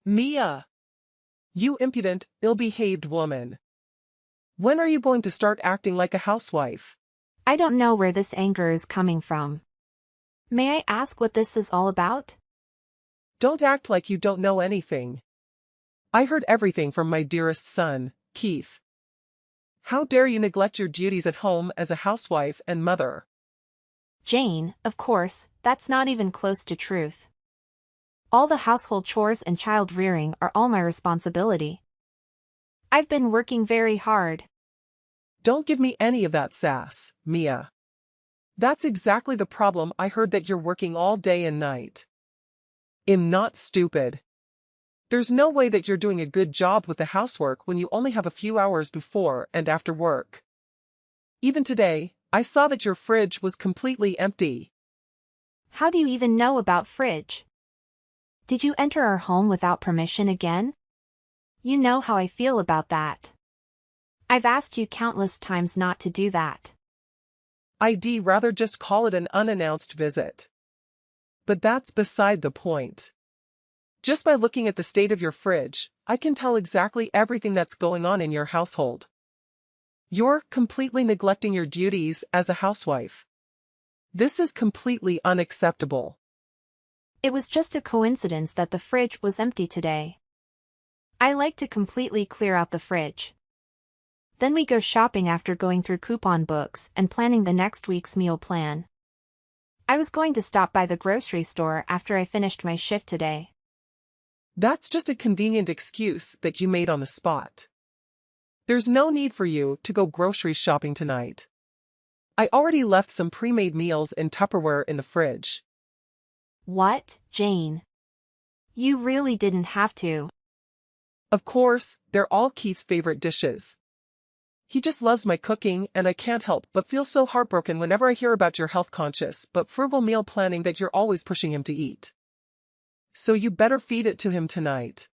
Mia! You impudent, ill-behaved woman. When are you going to start acting like a housewife? I don't know where this anger is coming from. May I ask what this is all about? Don't act like you don't know anything. I heard everything from my dearest son, Keith. How dare you neglect your duties at home as a housewife and mother? Jane, of course, that's not even close to truth. All the household chores and child rearing are all my responsibility. I've been working very hard. Don't give me any of that sass, Mia. That's exactly the problem. I heard that you're working all day and night. I'm not stupid. There's no way that you're doing a good job with the housework when you only have a few hours before and after work. Even today, I saw that your fridge was completely empty. How do you even know about fridge? Did you enter our home without permission again? You know how I feel about that. I've asked you countless times not to do that. I'd rather just call it an unannounced visit. But that's beside the point. Just by looking at the state of your fridge, I can tell exactly everything that's going on in your household. You're completely neglecting your duties as a housewife. This is completely unacceptable. It was just a coincidence that the fridge was empty today. I like to completely clear out the fridge. Then we go shopping after going through coupon books and planning the next week's meal plan. I was going to stop by the grocery store after I finished my shift today. That's just a convenient excuse that you made on the spot. There's no need for you to go grocery shopping tonight. I already left some pre-made meals in Tupperware in the fridge. What, Jane? You really didn't have to. Of course, they're all Keith's favorite dishes. He just loves my cooking, and I can't help but feel so heartbroken whenever I hear about your health-conscious but frugal meal planning that you're always pushing him to eat. So you better feed it to him tonight.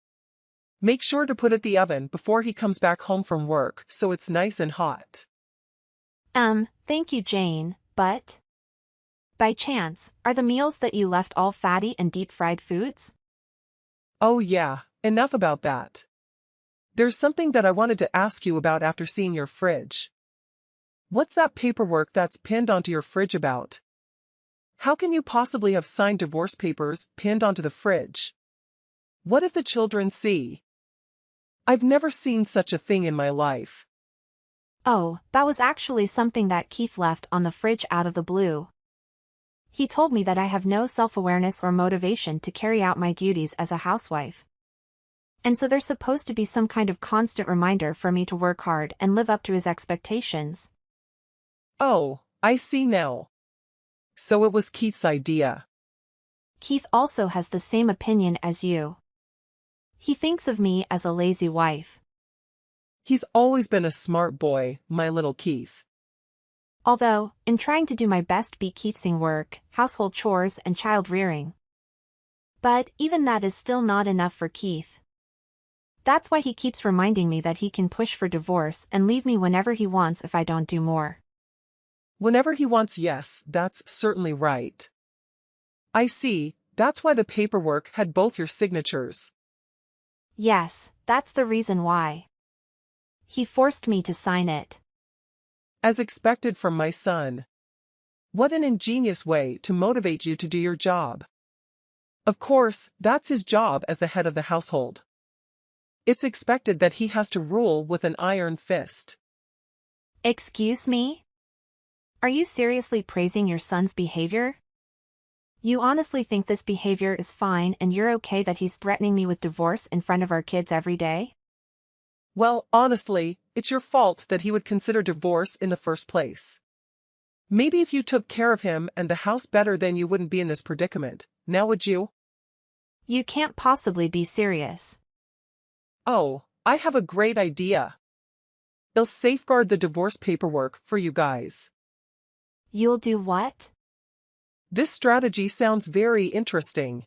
Make sure to put it in the oven before he comes back home from work so it's nice and hot. Thank you, Jane, but... By chance, are the meals that you left all fatty and deep-fried foods? Oh yeah, enough about that. There's something that I wanted to ask you about after seeing your fridge. What's that paperwork that's pinned onto your fridge about? How can you possibly have signed divorce papers pinned onto the fridge? What if the children see? I've never seen such a thing in my life. Oh, that was actually something that Keith left on the fridge out of the blue. He told me that I have no self-awareness or motivation to carry out my duties as a housewife. And so there's supposed to be some kind of constant reminder for me to work hard and live up to his expectations. Oh, I see now. So it was Keith's idea. Keith also has the same opinion as you. He thinks of me as a lazy wife. He's always been a smart boy, my little Keith. Although, in trying to do my best beat Keith's work, household chores and child rearing. But even that is still not enough for Keith. That's why he keeps reminding me that he can push for divorce and leave me whenever he wants if I don't do more. Whenever he wants, yes, that's certainly right. I see, that's why the paperwork had both your signatures. Yes, that's the reason why. He forced me to sign it. As expected from my son. What an ingenious way to motivate you to do your job. Of course, that's his job as the head of the household. It's expected that he has to rule with an iron fist. Excuse me? Are you seriously praising your son's behavior? You honestly think this behavior is fine and you're okay that he's threatening me with divorce in front of our kids every day? Well, honestly, it's your fault that he would consider divorce in the first place. Maybe if you took care of him and the house better, then you wouldn't be in this predicament, now would you? You can't possibly be serious. Oh, I have a great idea. I'll safeguard the divorce paperwork for you guys. You'll do what? This strategy sounds very interesting.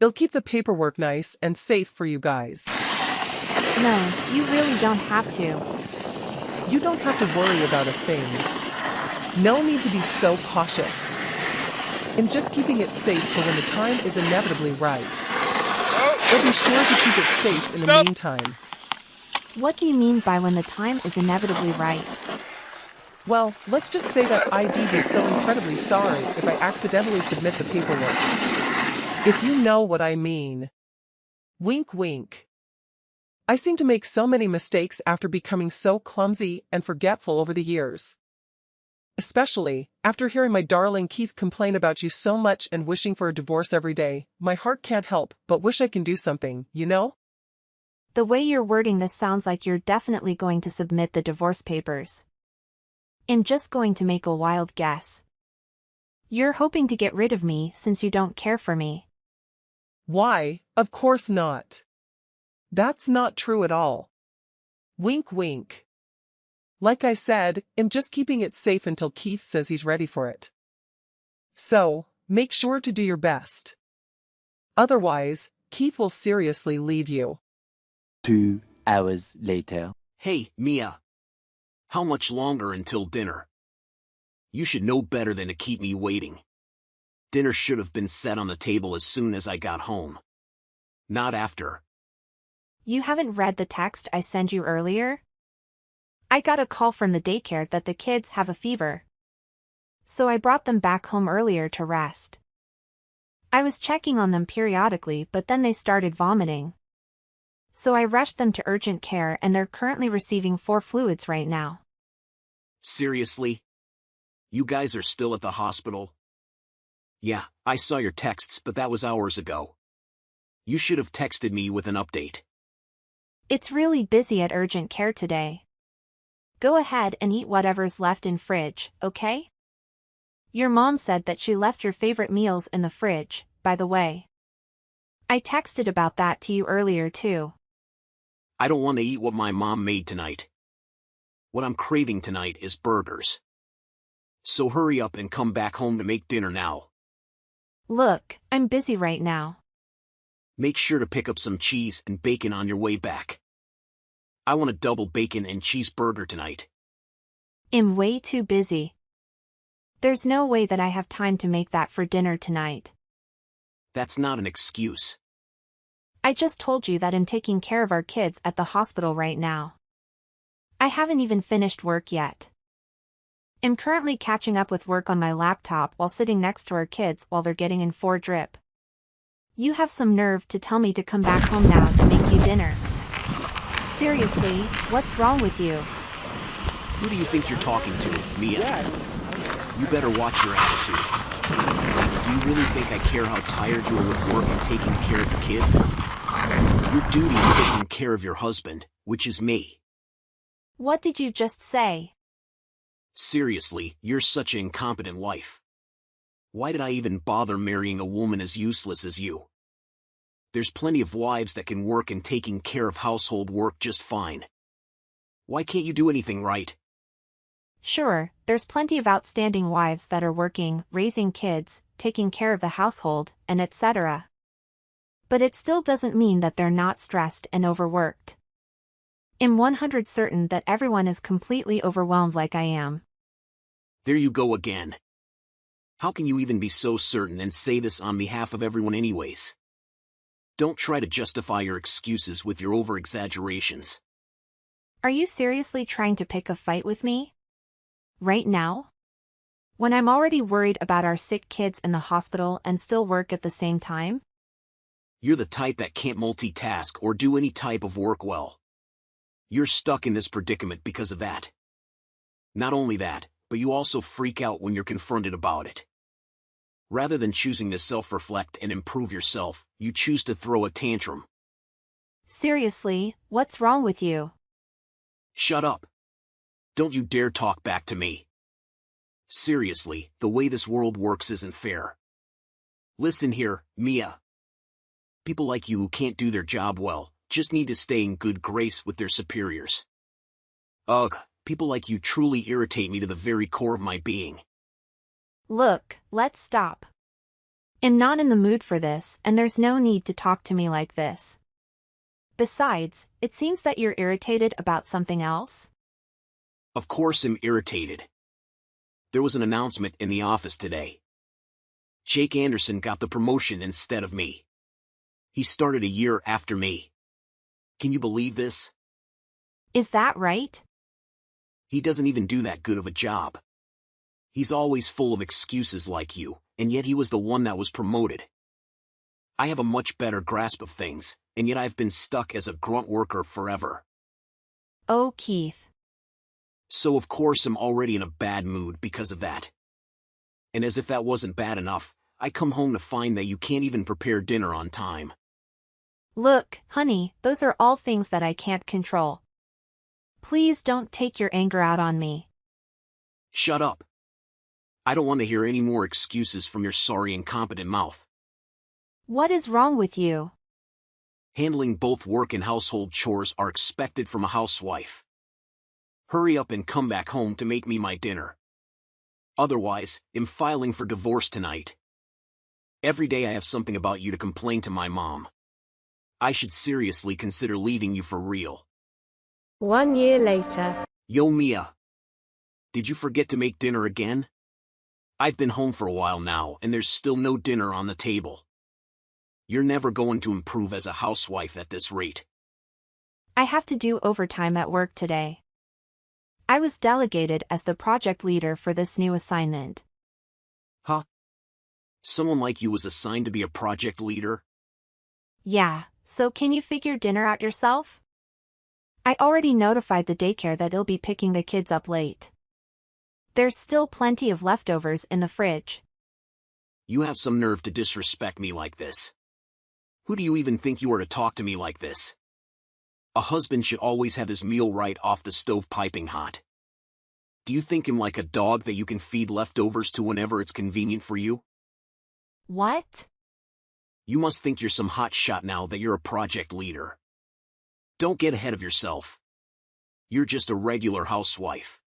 I'll keep the paperwork nice and safe for you guys. No, you really don't have to. You don't have to worry about a thing. No need to be so cautious. I'm just keeping it safe for when the time is inevitably right. or be sure to keep it safe in the Stop. meantime. What do you mean by when the time is inevitably right? Well, let's just say that I'd be so incredibly sorry if I accidentally submit the paperwork. If you know what I mean. Wink wink. I seem to make so many mistakes after becoming so clumsy and forgetful over the years. Especially, after hearing my darling Keith complain about you so much and wishing for a divorce every day, my heart can't help but wish I can do something, you know? The way you're wording this sounds like you're definitely going to submit the divorce papers. I'm just going to make a wild guess. You're hoping to get rid of me since you don't care for me. Why, of course not. That's not true at all. Wink wink. Like I said, I'm just keeping it safe until Keith says he's ready for it. So, make sure to do your best. Otherwise, Keith will seriously leave you. 2 hours later. Hey, Mia. How much longer until dinner? You should know better than to keep me waiting. Dinner should have been set on the table as soon as I got home. Not after. You haven't read the text I sent you earlier? I got a call from the daycare that the kids have a fever. So I brought them back home earlier to rest. I was checking on them periodically, but then they started vomiting. So I rushed them to urgent care and they're currently receiving 4 fluids right now. Seriously? You guys are still at the hospital? Yeah, I saw your texts, but that was hours ago. You should have texted me with an update. It's really busy at urgent care today. Go ahead and eat whatever's left in fridge, okay? Your mom said that she left your favorite meals in the fridge, by the way. I texted about that to you earlier too. I don't want to eat what my mom made tonight. What I'm craving tonight is burgers. So hurry up and come back home to make dinner now. Look, I'm busy right now. Make sure to pick up some cheese and bacon on your way back. I want a double bacon and cheeseburger tonight. I'm way too busy. There's no way that I have time to make that for dinner tonight. That's not an excuse. I just told you that I'm taking care of our kids at the hospital right now. I haven't even finished work yet. I'm currently catching up with work on my laptop while sitting next to our kids while they're getting in 4 drip. You have some nerve to tell me to come back home now to make you dinner. Seriously, what's wrong with you? Who do you think you're talking to, Mia? You better watch your attitude. Do you really think I care how tired you are with work and taking care of the kids? Your duty is taking care of your husband, which is me. What did you just say? Seriously, you're such an incompetent wife. Why did I even bother marrying a woman as useless as you? There's plenty of wives that can work and taking care of household work just fine. Why can't you do anything right? Sure, there's plenty of outstanding wives that are working, raising kids, taking care of the household, and etc. But it still doesn't mean that they're not stressed and overworked. I'm 100% certain that everyone is completely overwhelmed like I am. There you go again. How can you even be so certain and say this on behalf of everyone anyways? Don't try to justify your excuses with your over-exaggerations. Are you seriously trying to pick a fight with me? Right now? When I'm already worried about our sick kids in the hospital and still work at the same time? You're the type that can't multitask or do any type of work well. You're stuck in this predicament because of that. Not only that, but you also freak out when you're confronted about it. Rather than choosing to self-reflect and improve yourself, you choose to throw a tantrum. Seriously, what's wrong with you? Shut up. Don't you dare talk back to me. Seriously, the way this world works isn't fair. Listen here, Mia. People like you who can't do their job well, just need to stay in good grace with their superiors. Ugh, people like you truly irritate me to the very core of my being. Look, let's stop. I'm not in the mood for this, and there's no need to talk to me like this. Besides, it seems that you're irritated about something else. Of course I'm irritated. There was an announcement in the office today. Jake Anderson got the promotion instead of me. He started a year after me. Can you believe this? Is that right? He doesn't even do that good of a job. He's always full of excuses like you, and yet he was the one that was promoted. I have a much better grasp of things, and yet I've been stuck as a grunt worker forever. Oh, Keith. So of course I'm already in a bad mood because of that. And as if that wasn't bad enough, I come home to find that you can't even prepare dinner on time. Look, honey, those are all things that I can't control. Please don't take your anger out on me. Shut up. I don't want to hear any more excuses from your sorry, incompetent mouth. What is wrong with you? Handling both work and household chores are expected from a housewife. Hurry up and come back home to make me my dinner. Otherwise, I'm filing for divorce tonight. Every day I have something about you to complain to my mom. I should seriously consider leaving you for real. 1 year later. Yo, Mia. Did you forget to make dinner again? I've been home for a while now, and there's still no dinner on the table. You're never going to improve as a housewife at this rate. I have to do overtime at work today. I was delegated as the project leader for this new assignment. Huh? Someone like you was assigned to be a project leader? Yeah, so can you figure dinner out yourself? I already notified the daycare that I'll be picking the kids up late. There's still plenty of leftovers in the fridge. You have some nerve to disrespect me like this. Who do you even think you are to talk to me like this? A husband should always have his meal right off the stove piping hot. Do you think him like a dog that you can feed leftovers to whenever it's convenient for you? What? You must think you're some hot shot now that you're a project leader. Don't get ahead of yourself. You're just a regular housewife.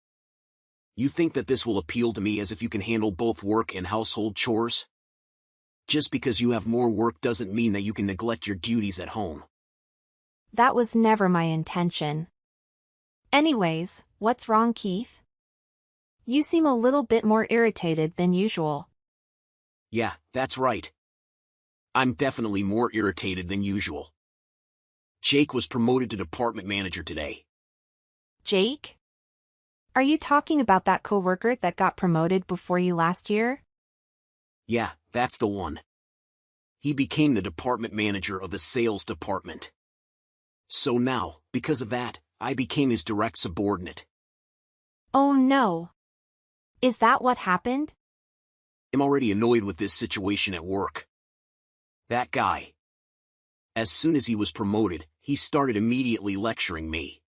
You think that this will appeal to me as if you can handle both work and household chores? Just because you have more work doesn't mean that you can neglect your duties at home. That was never my intention. Anyways, what's wrong, Keith? You seem a little bit more irritated than usual. Yeah, that's right. I'm definitely more irritated than usual. Jake was promoted to department manager today. Jake? Are you talking about that coworker that got promoted before you last year? Yeah, that's the one. He became the department manager of the sales department. So now, because of that, I became his direct subordinate. Oh no. Is that what happened? I'm already annoyed with this situation at work. That guy. As soon as he was promoted, he started immediately lecturing me.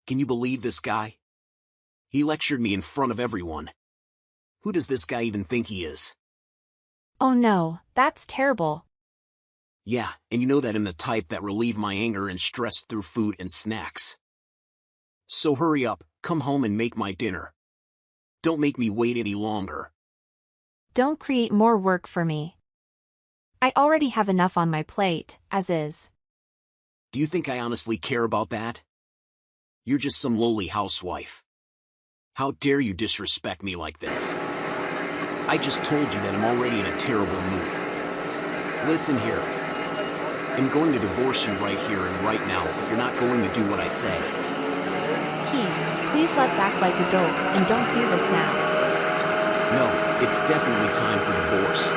Can you believe this guy? He lectured me in front of everyone. Who does this guy even think he is? Oh no, that's terrible. Yeah, and you know that I'm the type that relieve my anger and stress through food and snacks. So hurry up, come home and make my dinner. Don't make me wait any longer. Don't create more work for me. I already have enough on my plate, as is. Do you think I honestly care about that? You're just some lowly housewife. How dare you disrespect me like this? I just told you that I'm already in a terrible mood. Listen here. I'm going to divorce you right here and right now if you're not going to do what I say. Keith, please let's act like adults and don't do this now. No, it's definitely time for divorce.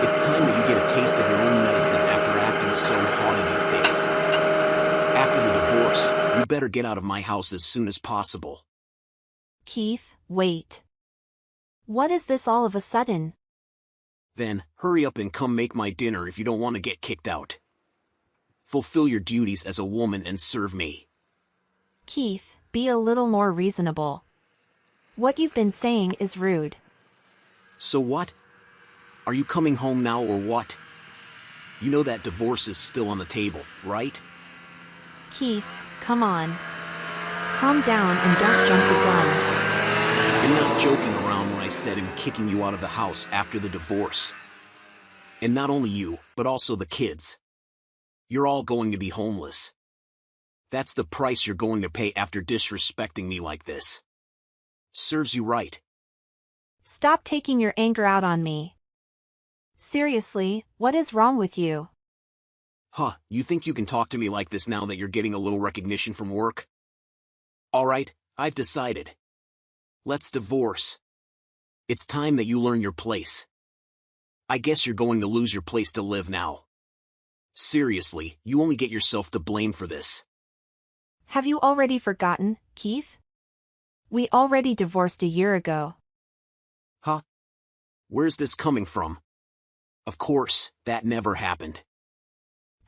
It's time that you get a taste of your own medicine after acting so haughty these days. After the divorce, you better get out of my house as soon as possible. Keith, wait. What is this all of a sudden? Then, hurry up and come make my dinner if you don't want to get kicked out. Fulfill your duties as a woman and serve me. Keith, be a little more reasonable. What you've been saying is rude. So what? Are you coming home now or what? You know that divorce is still on the table, right? Keith, come on. Calm down and don't jump the gun. I'm not joking around when I said I'm kicking you out of the house after the divorce. And not only you, but also the kids. You're all going to be homeless. That's the price you're going to pay after disrespecting me like this. Serves you right. Stop taking your anger out on me. Seriously, what is wrong with you? Huh, you think you can talk to me like this now that you're getting a little recognition from work? Alright, I've decided. Let's divorce. It's time that you learn your place. I guess you're going to lose your place to live now. Seriously, you only get yourself to blame for this. Have you already forgotten, Keith? We already divorced a year ago. Huh? Where's this coming from? Of course, that never happened.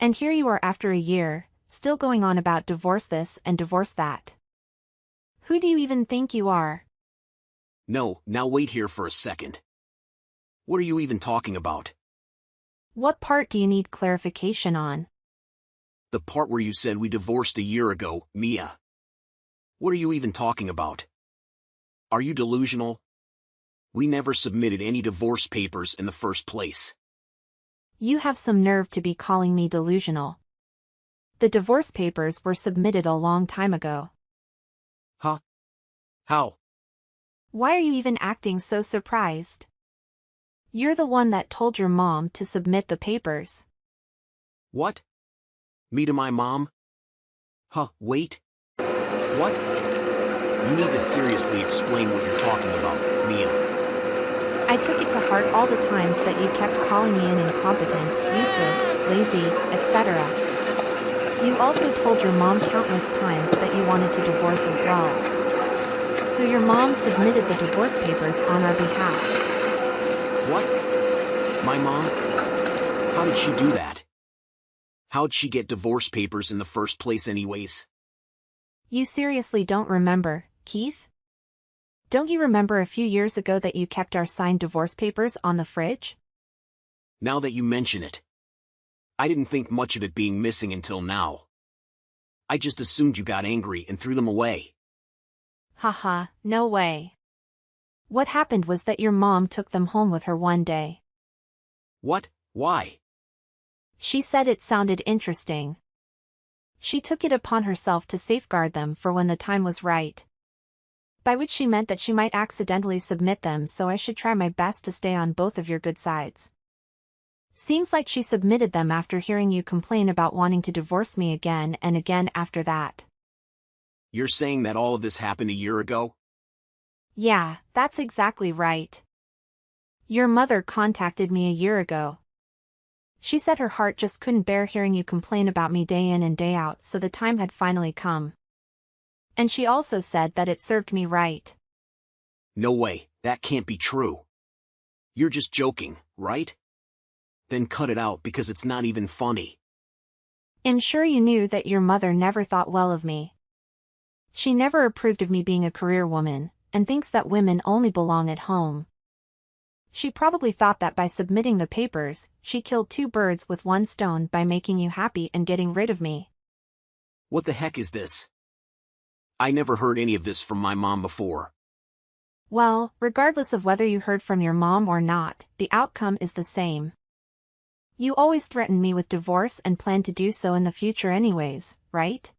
And here you are after a year, still going on about divorce this and divorce that. Who do you even think you are? No, now wait here for a second. What are you even talking about? What part do you need clarification on? The part where you said we divorced a year ago, Mia. What are you even talking about? Are you delusional? We never submitted any divorce papers in the first place. You have some nerve to be calling me delusional. The divorce papers were submitted a long time ago. Huh? How? Why are you even acting so surprised? You're the one that told your mom to submit the papers. What? Me to my mom? Huh, wait. What? You need to seriously explain what you're talking about, Mia. I took it to heart all the times that you kept calling me an incompetent, useless, lazy, etc. You also told your mom countless times that you wanted to divorce as well. So your mom submitted the divorce papers on our behalf. What? My mom? How did she do that? How'd she get divorce papers in the first place anyways? You seriously don't remember, Keith? Don't you remember a few years ago that you kept our signed divorce papers on the fridge? Now that you mention it. I didn't think much of it being missing until now. I just assumed you got angry and threw them away. Haha, no way. What happened was that your mom took them home with her one day. What? Why? She said it sounded interesting. She took it upon herself to safeguard them for when the time was right. By which she meant that she might accidentally submit them, so I should try my best to stay on both of your good sides. Seems like she submitted them after hearing you complain about wanting to divorce me again and again after that. You're saying that all of this happened a year ago? Yeah, that's exactly right. Your mother contacted me a year ago. She said her heart just couldn't bear hearing you complain about me day in and day out, so the time had finally come. And she also said that it served me right. No way, that can't be true. You're just joking, right? Then cut it out because it's not even funny. I'm sure you knew that your mother never thought well of me. She never approved of me being a career woman, and thinks that women only belong at home. She probably thought that by submitting the papers, she killed two birds with one stone by making you happy and getting rid of me. What the heck is this? I never heard any of this from my mom before. Well, regardless of whether you heard from your mom or not, the outcome is the same. You always threaten me with divorce and plan to do so in the future anyways, right?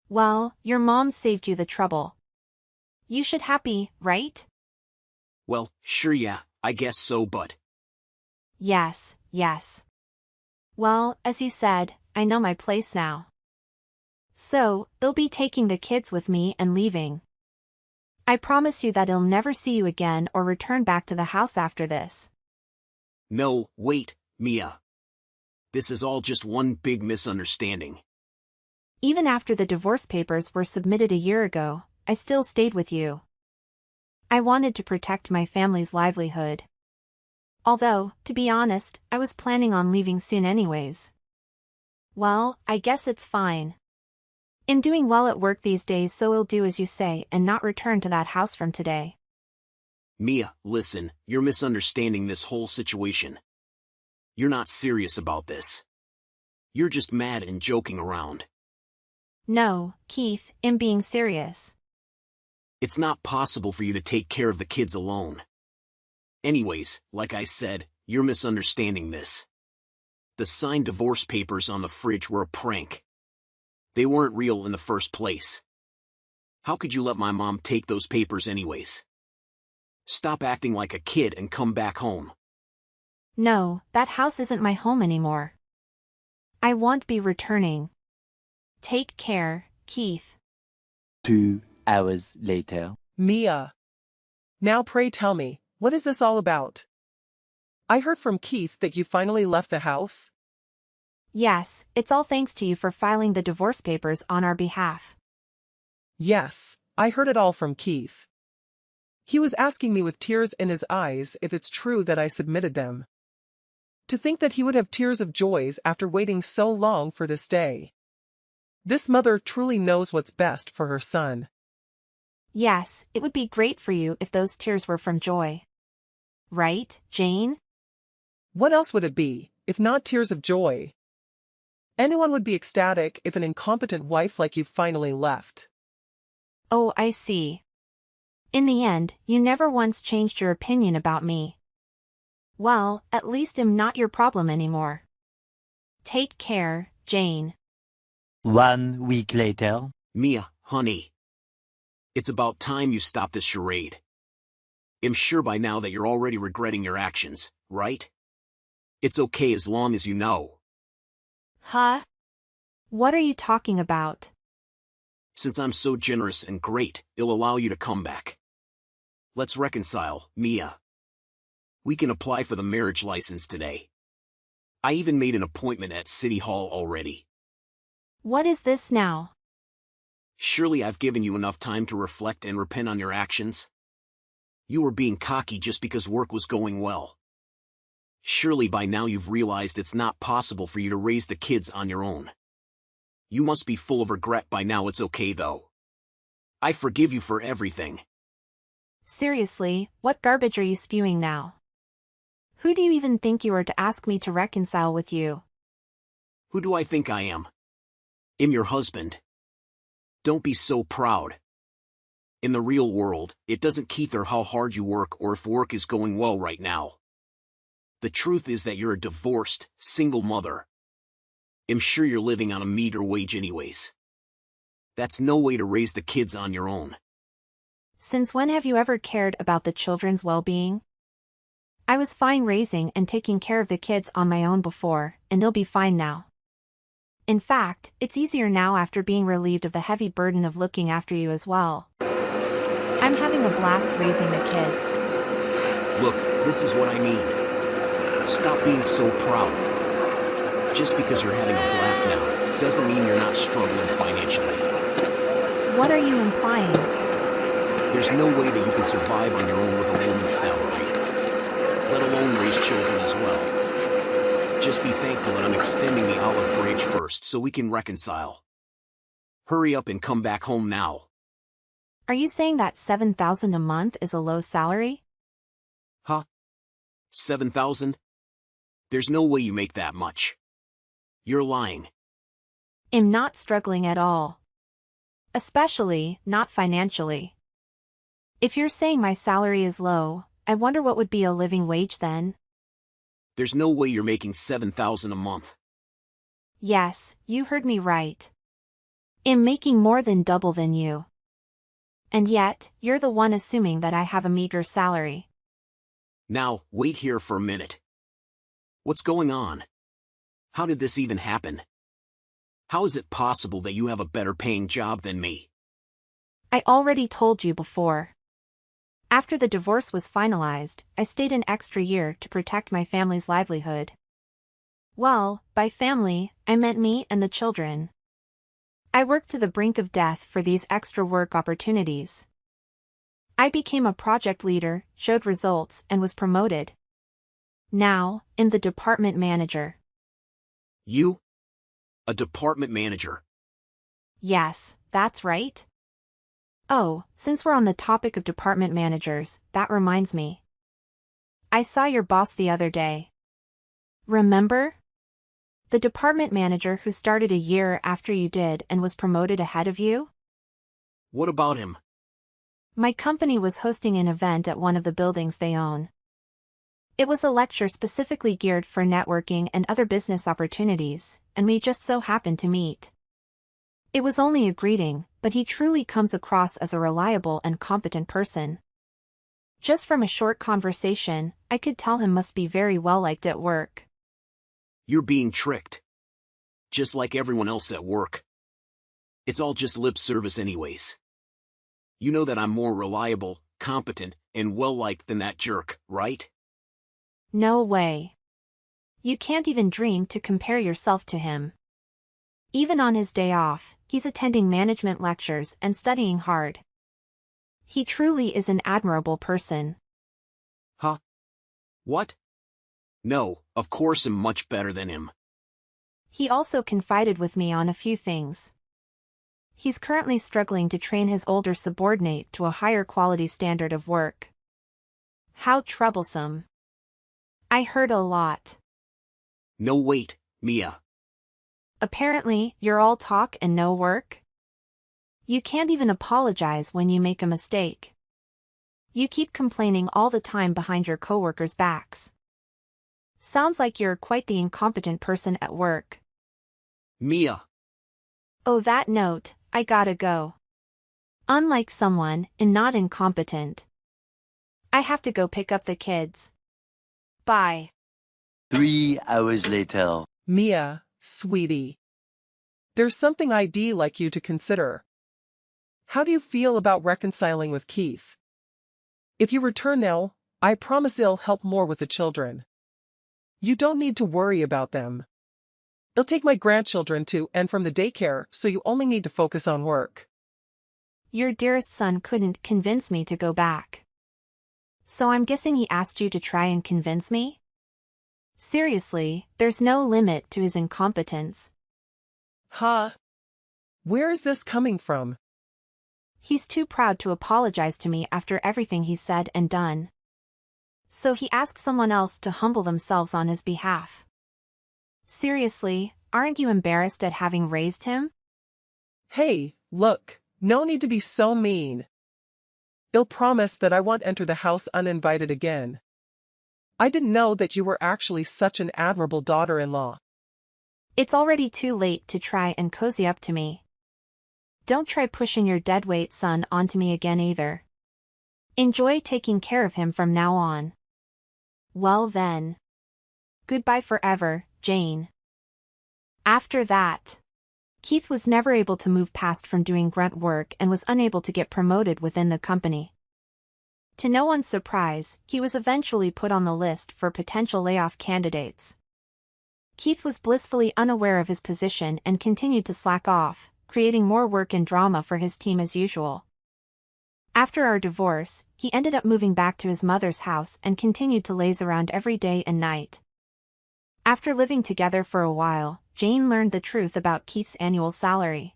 Well, your mom saved you the trouble. You should happy, right? Well, sure yeah, I guess so but... Yes, yes. Well, as you said, I know my place now. So, they'll be taking the kids with me and leaving. I promise you that I'll never see you again or return back to the house after this. No, wait, Mia. This is all just one big misunderstanding. Even after the divorce papers were submitted a year ago, I still stayed with you. I wanted to protect my family's livelihood. Although, to be honest, I was planning on leaving soon anyways. Well, I guess it's fine. I'm doing well at work these days, so I'll do as you say and not return to that house from today. Mia, listen, you're misunderstanding this whole situation. You're not serious about this. You're just mad and joking around. No, Keith, I'm being serious. It's not possible for you to take care of the kids alone. Anyways, like I said, you're misunderstanding this. The signed divorce papers on the fridge were a prank. They weren't real in the first place. How could you let my mom take those papers anyways? Stop acting like a kid and come back home. No, that house isn't my home anymore. I won't be returning. Take care, Keith. 2 hours later. Mia. Now pray tell me, what is this all about? I heard from Keith that you finally left the house. Yes, it's all thanks to you for filing the divorce papers on our behalf. Yes, I heard it all from Keith. He was asking me with tears in his eyes if it's true that I submitted them. To think that he would have tears of joy after waiting so long for this day. This mother truly knows what's best for her son. Yes, it would be great for you if those tears were from joy. Right, Jane? What else would it be, if not tears of joy? Anyone would be ecstatic if an incompetent wife like you finally left. Oh, I see. In the end, you never once changed your opinion about me. Well, at least I'm not your problem anymore. Take care, Jane. 1 week later. Mia, honey. It's about time you stop this charade. I'm sure by now that you're already regretting your actions, right? It's okay as long as you know. Huh? What are you talking about? Since I'm so generous and great, it'll allow you to come back. Let's reconcile, Mia. We can apply for the marriage license today. I even made an appointment at City Hall already. What is this now? Surely I've given you enough time to reflect and repent on your actions. You were being cocky just because work was going well. Surely by now you've realized it's not possible for you to raise the kids on your own. You must be full of regret by now. It's okay though. I forgive you for everything. Seriously, what garbage are you spewing now? Who do you even think you are to ask me to reconcile with you? Who do I think I am? I'm your husband. Don't be so proud. In the real world, it doesn't matter how hard you work or if work is going well right now. The truth is that you're a divorced, single mother. I'm sure you're living on a meager wage anyways. That's no way to raise the kids on your own. Since when have you ever cared about the children's well-being? I was fine raising and taking care of the kids on my own before, and they'll be fine now. In fact, it's easier now after being relieved of the heavy burden of looking after you as well. I'm having a blast raising the kids. Look, this is what I mean. Stop being so proud. Just because you're having a blast now, doesn't mean you're not struggling financially. What are you implying? There's no way that you can survive on your own with a woman's salary. Let alone raise children as well. Just be thankful that I'm extending the olive branch first so we can reconcile. Hurry up and come back home now. Are you saying that $7,000 a month is a low salary? Huh? 7,000? There's no way you make that much. You're lying. I'm not struggling at all. Especially, not financially. If you're saying my salary is low, I wonder what would be a living wage then? There's no way you're making 7,000 a month. Yes, you heard me right. I'm making more than double than you. And yet, you're the one assuming that I have a meager salary. Now, wait here for a minute. What's going on? How did this even happen? How is it possible that you have a better paying job than me? I already told you before. After the divorce was finalized, I stayed an extra year to protect my family's livelihood. Well, by family, I meant me and the children. I worked to the brink of death for these extra work opportunities. I became a project leader, showed results, and was promoted. Now, I'm the department manager. You? A department manager? Yes, that's right. Oh, since we're on the topic of department managers, that reminds me. I saw your boss the other day. Remember? The department manager who started a year after you did and was promoted ahead of you? What about him? My company was hosting an event at one of the buildings they own. It was a lecture specifically geared for networking and other business opportunities, and we just so happened to meet. It was only a greeting, but he truly comes across as a reliable and competent person. Just from a short conversation, I could tell him must be very well liked at work. You're being tricked. just like everyone else at work. It's all just lip service anyways. You know that I'm more reliable, competent, and well-liked than that jerk, right? No way. You can't even dream to compare yourself to him. Even on his day off, he's attending management lectures and studying hard. He truly is an admirable person. Huh? What? No, of course I'm much better than him. He also confided with me on a few things. He's currently struggling to train his older subordinate to a higher quality standard of work. How troublesome. I heard a lot. No wait, Mia. Apparently, you're all talk and no work? You can't even apologize when you make a mistake. You keep complaining all the time behind your coworkers' backs. Sounds like you're quite the incompetent person at work. Mia. Oh, that note, I gotta go. Unlike someone, I'm not incompetent. I have to go pick up the kids. Bye. 3 hours later. Mia, sweetie. There's something I'd like you to consider. How do you feel about reconciling with Keith? If you return now, I promise it'll help more with the children. You don't need to worry about them. I'll take my grandchildren to and from the daycare, so you only need to focus on work. Your dearest son couldn't convince me to go back. So I'm guessing he asked you to try and convince me? Seriously, there's no limit to his incompetence. Huh? Where is this coming from? He's too proud to apologize to me after everything he's said and done. So he asked someone else to humble themselves on his behalf. Seriously, aren't you embarrassed at having raised him? Hey, look, no need to be so mean. I'll promise that I won't enter the house uninvited again. I didn't know that you were actually such an admirable daughter-in-law. It's already too late to try and cozy up to me. Don't try pushing your deadweight son onto me again either. Enjoy taking care of him from now on. Well then. Goodbye forever, Jane. After that, Keith was never able to move past from doing grunt work and was unable to get promoted within the company. To no one's surprise, he was eventually put on the list for potential layoff candidates. Keith was blissfully unaware of his position and continued to slack off, creating more work and drama for his team as usual. After our divorce, he ended up moving back to his mother's house and continued to laze around every day and night. After living together for a while, Jane learned the truth about Keith's annual salary.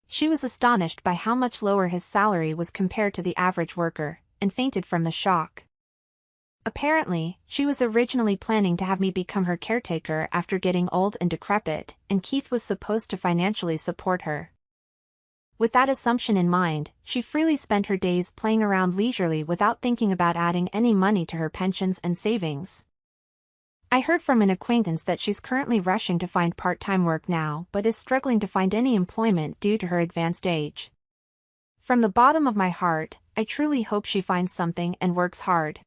She was astonished by how much lower his salary was compared to the average worker, and fainted from the shock. Apparently, she was originally planning to have me become her caretaker after getting old and decrepit, and Keith was supposed to financially support her. With that assumption in mind, she freely spent her days playing around leisurely without thinking about adding any money to her pensions and savings. I heard from an acquaintance that she's currently rushing to find part-time work now but is struggling to find any employment due to her advanced age. From the bottom of my heart, I truly hope she finds something and works hard.